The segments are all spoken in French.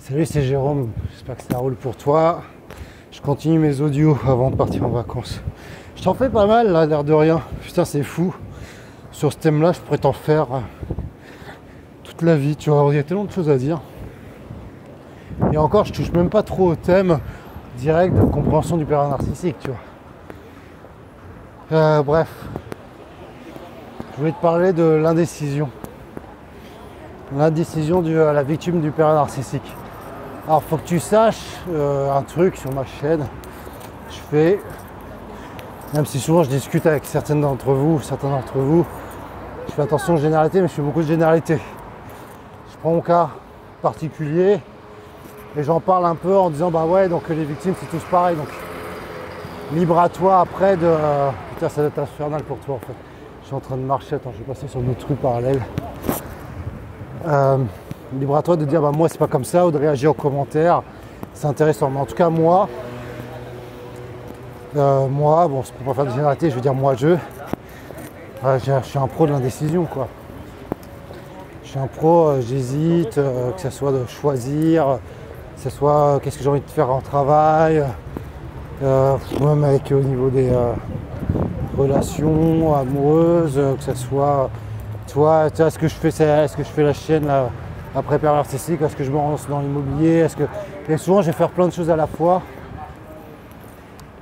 Salut, c'est Jérôme, j'espère que ça roule pour toi. Je continue mes audios avant de partir en vacances. Je t'en fais pas mal là, l'air de rien. Putain, c'est fou. Sur ce thème-là, je pourrais t'en faire toute la vie, tu vois. Il y a tellement de choses à dire. Et encore, je touche même pas trop au thème direct de compréhension du père narcissique, tu vois. Bref. Je voulais te parler de l'indécision. L'indécision de la victime du père narcissique. Alors, faut que tu saches un truc sur ma chaîne. Je fais, même si souvent je discute avec certains d'entre vous, je fais attention aux généralités, mais je fais beaucoup de généralités. Je prends mon cas particulier et j'en parle un peu en disant bah ouais, donc les victimes c'est tous pareil. Donc libre à toi après de. Putain, ça doit être infernal pour toi en fait. Je suis en train de marcher, attends, je vais passer sur une autre rue parallèle. Libre à toi de dire bah moi c'est pas comme ça ou de réagir aux commentaires, c'est intéressant. Mais en tout cas moi, bon c'est pour pas faire de généralité, je veux dire moi je suis un pro de l'indécision quoi. Je suis un pro, j'hésite, que ce soit de choisir, que ce soit qu'est-ce que j'ai envie de faire en travail, même avec au niveau des relations amoureuses, que ce soit toi, est-ce que je fais la chaîne là, après père narcissique, est-ce que je me lance dans l'immobilier, et souvent je vais faire plein de choses à la fois.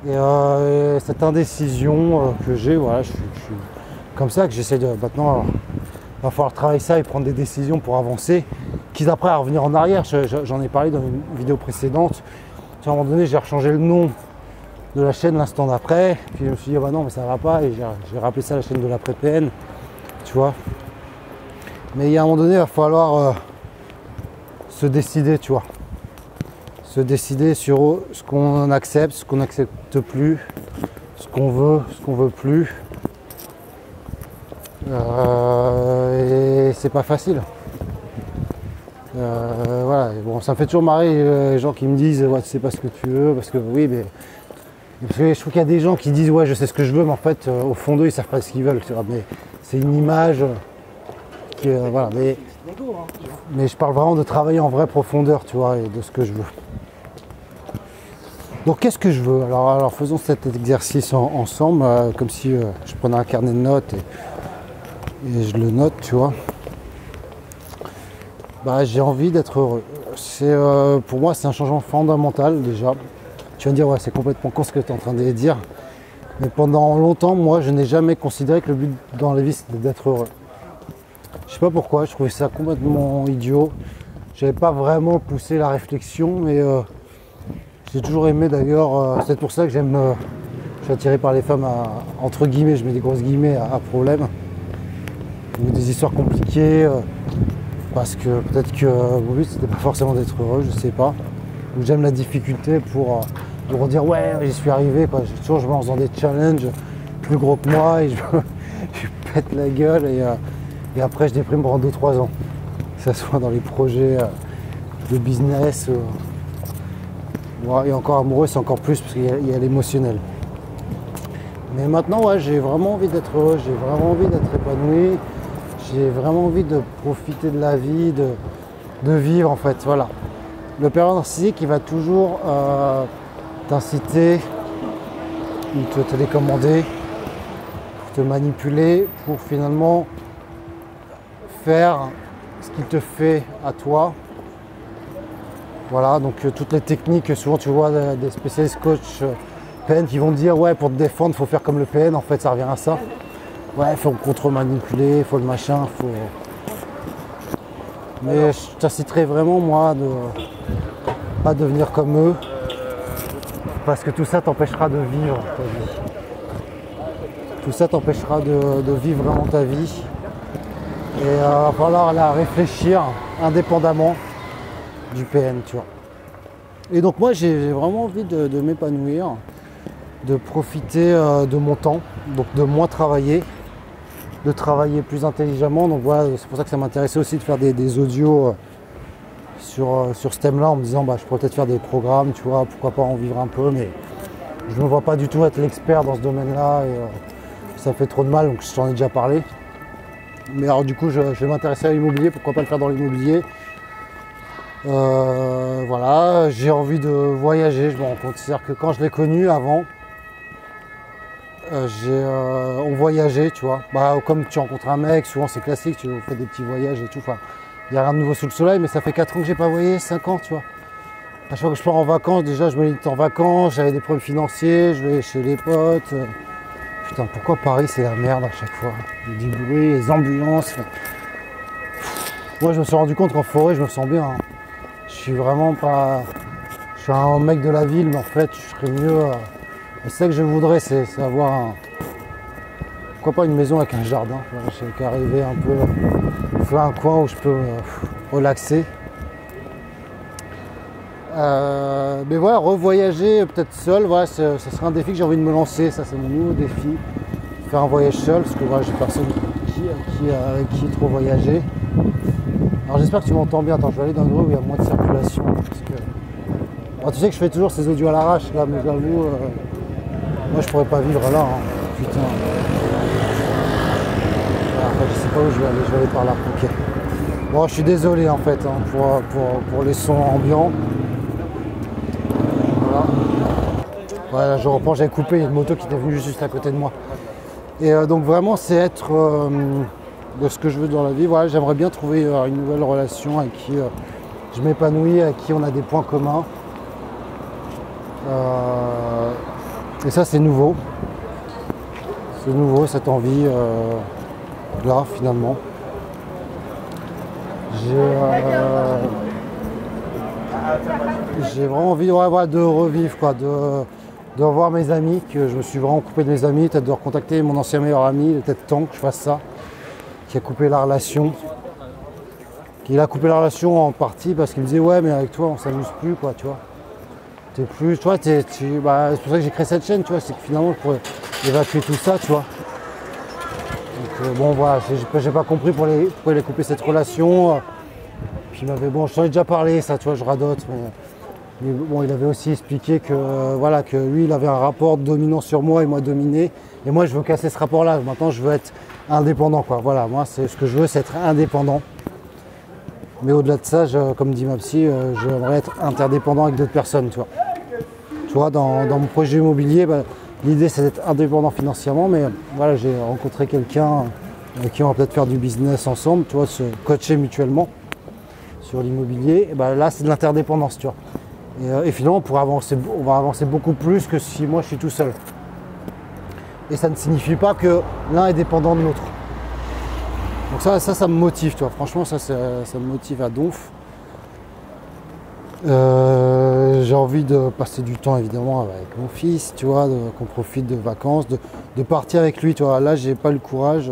Et cette indécision que j'ai, voilà, je suis comme ça que j'essaie de maintenant. Il va falloir travailler ça et prendre des décisions pour avancer, quitte après à revenir en arrière. J'en ai parlé dans une vidéo précédente. À un moment donné, j'ai rechangé le nom de la chaîne l'instant d'après. Puis je me suis dit, bah non, mais ça va pas. Et j'ai rappelé ça la chaîne de l'après-PN. Tu vois. Mais il y a un moment donné, il va falloir se décider, tu vois. Se décider sur ce qu'on accepte, ce qu'on n'accepte plus, ce qu'on veut plus. Et c'est pas facile. Voilà. Bon, ça me fait toujours marrer les gens qui me disent ouais, tu sais pas ce que tu veux, parce que oui, mais parce que je trouve qu'il y a des gens qui disent ouais, je sais ce que je veux, mais en fait, au fond d'eux, ils savent pas ce qu'ils veulent. Tu vois, mais c'est une image qui, voilà. Mais je parle vraiment de travailler en vraie profondeur, tu vois, et de ce que je veux. Donc, qu'est-ce que je veux ? Alors faisons cet exercice ensemble, comme si je prenais un carnet de notes et je le note, tu vois. Bah, j'ai envie d'être heureux. Pour moi, c'est un changement fondamental déjà. Tu vas me dire, ouais, c'est complètement con ce que tu es en train de dire. Mais pendant longtemps, moi, je n'ai jamais considéré que le but dans la vie, c'était d'être heureux. Je sais pas pourquoi, je trouvais ça complètement idiot. J'avais pas vraiment poussé la réflexion, mais j'ai toujours aimé d'ailleurs. C'est pour ça que je suis attiré par les femmes entre guillemets, je mets des grosses guillemets, à problème. Ou des histoires compliquées. Parce que peut-être que mon but c'était pas forcément d'être heureux, je sais pas. Ou j'aime la difficulté pour dire ouais j'y suis arrivé quoi. Je me lance dans des challenges plus gros que moi et je pète la gueule et après je déprime pendant 2-3 ans. Que ce soit dans les projets de business et encore amoureux c'est encore plus parce qu'il y a l'émotionnel. Mais maintenant ouais, j'ai vraiment envie d'être heureux, j'ai vraiment envie d'être épanoui. J'ai vraiment envie de profiter de la vie, de vivre en fait, voilà. Le père narcissique, il va toujours t'inciter, ou te télécommander, te manipuler pour finalement faire ce qu'il te fait à toi. Voilà, donc toutes les techniques, souvent tu vois des spécialistes coach PN qui vont te dire ouais pour te défendre, il faut faire comme le PN, en fait ça revient à ça. Ouais, il faut contre-manipuler, il faut le machin, faut. Mais je t'inciterai vraiment, moi, de pas devenir comme eux, parce que tout ça t'empêchera de vivre ta vie. Tout ça t'empêchera de vivre vraiment ta vie. Et il va falloir la réfléchir indépendamment du PN, tu vois. Et donc moi, j'ai vraiment envie de m'épanouir, de profiter de mon temps, donc de moins travailler. De travailler plus intelligemment, donc voilà, c'est pour ça que ça m'intéressait aussi de faire des audios sur ce thème-là en me disant bah je pourrais peut-être faire des programmes, tu vois, pourquoi pas en vivre un peu, mais je ne me vois pas du tout être l'expert dans ce domaine-là et ça me fait trop de mal, donc je t'en ai déjà parlé. Mais alors du coup je vais m'intéresser à l'immobilier, pourquoi pas le faire dans l'immobilier. voilà, j'ai envie de voyager, je me rends compte. C'est-à-dire que quand je l'ai connu avant, on voyageait, tu vois. Bah, comme tu rencontres un mec, souvent c'est classique, tu fais des petits voyages et tout. Enfin, il n'y a rien de nouveau sous le soleil, mais ça fait 4 ans que j'ai pas voyagé, 5 ans, tu vois. À chaque fois que je pars en vacances, déjà je me limite en vacances, j'avais des problèmes financiers, je vais chez les potes. Putain, pourquoi Paris c'est la merde à chaque fois? Du bruit, les ambulances. Moi je me suis rendu compte qu'en forêt je me sens bien. Hein. Je suis vraiment pas. Je suis un mec de la ville, mais en fait je serais mieux. C'est ça que je voudrais, c'est avoir un. Pourquoi pas une maison avec un jardin? Je sais qu'arriver un peu. Faire un coin où je peux relaxer. Mais voilà, revoyager peut-être seul, voilà, ça serait un défi que j'ai envie de me lancer, ça c'est mon nouveau défi. Faire un voyage seul, parce que voilà, j'ai personne qui trop voyager. Alors j'espère que tu m'entends bien, attends, je vais aller dans le endroit où il y a moins de circulation. Parce que... Alors, tu sais que je fais toujours ces audios à l'arrache là, mais j'avoue, moi je pourrais pas vivre là, hein. Putain. Voilà, enfin, je sais pas où je vais aller par là, ok. Bon, je suis désolé en fait hein, pour les sons ambiants. Voilà, je reprends, j'avais coupé, il y a une moto qui était venue juste à côté de moi. Et donc vraiment, c'est être de ce que je veux dans la vie. Voilà, j'aimerais bien trouver une nouvelle relation avec qui je m'épanouis, avec qui on a des points communs. Et ça, c'est nouveau. C'est nouveau, cette envie là, finalement. J'ai vraiment envie de revivre, quoi, de revoir mes amis, que je me suis vraiment coupé de mes amis, peut-être de recontacter mon ancien meilleur ami, il est peut-être temps que je fasse ça, qui a coupé la relation. Il a coupé la relation en partie parce qu'il me disait ouais mais avec toi on s'amuse plus quoi, tu vois. T'es plus, tu vois, c'est pour ça que j'ai créé cette chaîne, tu vois, c'est que finalement je pourrais évacuer tout ça, tu vois. Donc bon voilà, j'ai pas compris pourquoi il a coupé cette relation. Puis il m'avait, bon je t'en ai déjà parlé ça, tu vois, je radote, mais bon, il avait aussi expliqué que, voilà, que lui, il avait un rapport dominant sur moi et moi dominé. Et moi, je veux casser ce rapport-là. Maintenant, je veux être indépendant, quoi. Voilà, moi, ce que je veux, c'est être indépendant. Mais au-delà de ça, comme dit ma psy, j'aimerais être interdépendant avec d'autres personnes, tu vois. Tu vois, dans mon projet immobilier, bah, l'idée, c'est d'être indépendant financièrement. Mais voilà, j'ai rencontré quelqu'un avec qui on va peut-être faire du business ensemble, tu vois, se coacher mutuellement sur l'immobilier. Bah, là, c'est de l'interdépendance, tu vois. Et finalement, on va avancer beaucoup plus que si moi je suis tout seul. Et ça ne signifie pas que l'un est dépendant de l'autre. Donc ça me motive, tu vois. Franchement, ça me motive à donf. J'ai envie de passer du temps évidemment avec mon fils, tu vois, qu'on profite de vacances, de partir avec lui, tu vois. Là, j'ai pas le courage.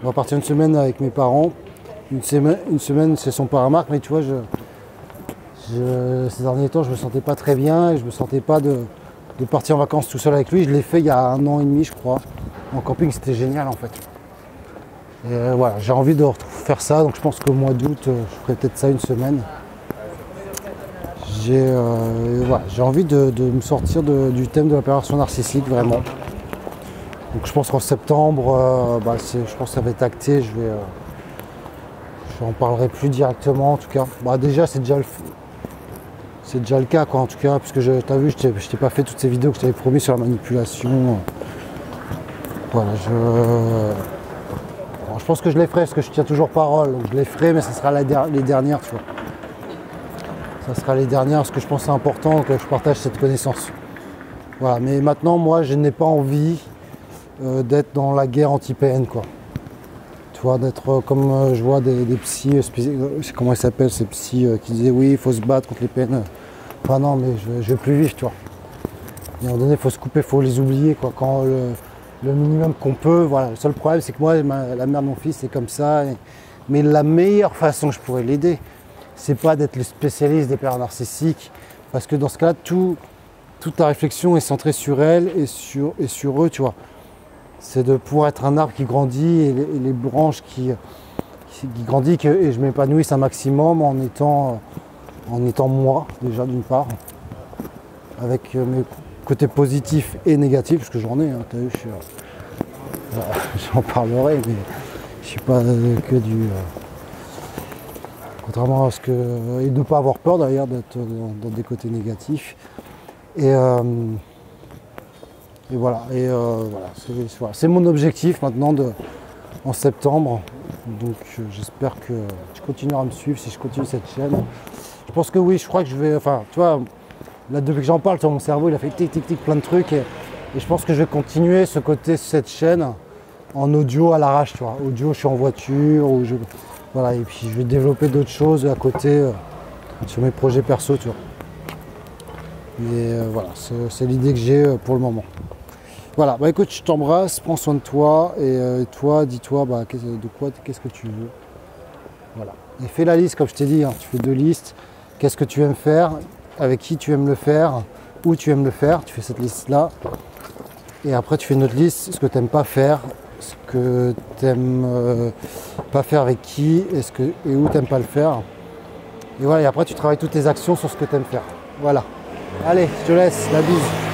On va partir une semaine avec mes parents. Une semaine, c'est son père Marc, mais tu vois, ces derniers temps, je me sentais pas très bien et je me sentais pas de partir en vacances tout seul avec lui. Je l'ai fait il y a 1 an et demi, je crois. En camping, c'était génial en fait. Et voilà, j'ai envie de faire ça, donc je pense qu'au mois d'août, je ferai peut-être ça une semaine. J'ai envie de me sortir du thème de la perversion narcissique, vraiment. Donc je pense qu'en septembre, je pense que ça va être acté. Je n'en parlerai plus directement en tout cas. Bah, déjà, c'est déjà le cas quoi, en tout cas, puisque tu as vu, je t'ai pas fait toutes ces vidéos que je t'avais promis sur la manipulation. Voilà, je pense que je les ferai parce que je tiens toujours parole, donc je les ferai, mais ça sera les dernières, tu vois. Ça sera les dernières parce que je pense que c'est important que je partage cette connaissance. Voilà, mais maintenant, moi, je n'ai pas envie d'être dans la guerre anti-PN, quoi. Tu vois, d'être comme je vois des psys, comment ils s'appellent ces psys qui disaient oui, il faut se battre contre les PN. Enfin non, mais je vais plus vivre, tu vois. Et à un moment donné, il faut se couper, il faut les oublier, quoi. Quand le minimum qu'on peut, voilà. Le seul problème, c'est que moi, la mère de mon fils, c'est comme ça. Mais la meilleure façon que je pourrais l'aider, c'est pas d'être le spécialiste des pervers narcissiques. Parce que dans ce cas-là, toute ta réflexion est centrée sur elle et sur eux, tu vois. C'est de pouvoir être un arbre qui grandit et les branches qui grandissent et je m'épanouisse un maximum en étant moi, déjà d'une part, avec mes côtés positifs et négatifs, parce que j'en ai, hein, t'as vu, j'en parlerai, mais je suis pas que du... Contrairement à ce que. Et de ne pas avoir peur d'ailleurs d'être dans des côtés négatifs. Et voilà. Voilà. C'est mon objectif maintenant en septembre. Donc j'espère que tu continueras à me suivre si je continue cette chaîne. Je pense que oui, je crois que je vais. Enfin, tu vois, là depuis que j'en parle, mon cerveau il a fait tic tic tic plein de trucs. Et je pense que je vais continuer ce côté, cette chaîne en audio à l'arrache, tu vois. Audio, je suis en voiture, voilà, et puis je vais développer d'autres choses à côté sur mes projets perso, tu vois. Mais voilà, c'est l'idée que j'ai pour le moment. Voilà, bah écoute, je t'embrasse, prends soin de toi, et toi, dis-toi qu'est-ce que tu veux. Voilà. Et fais la liste, comme je t'ai dit, hein, tu fais 2 listes. Qu'est-ce que tu aimes faire, avec qui tu aimes le faire, où tu aimes le faire, tu fais cette liste-là. Et après, tu fais une autre liste, ce que tu n'aimes pas faire, ce que tu n'aimes pas faire avec qui, et où tu n'aimes pas le faire. Et voilà, et après, tu travailles toutes tes actions sur ce que tu aimes faire. Voilà. Allez, je te laisse, la bise.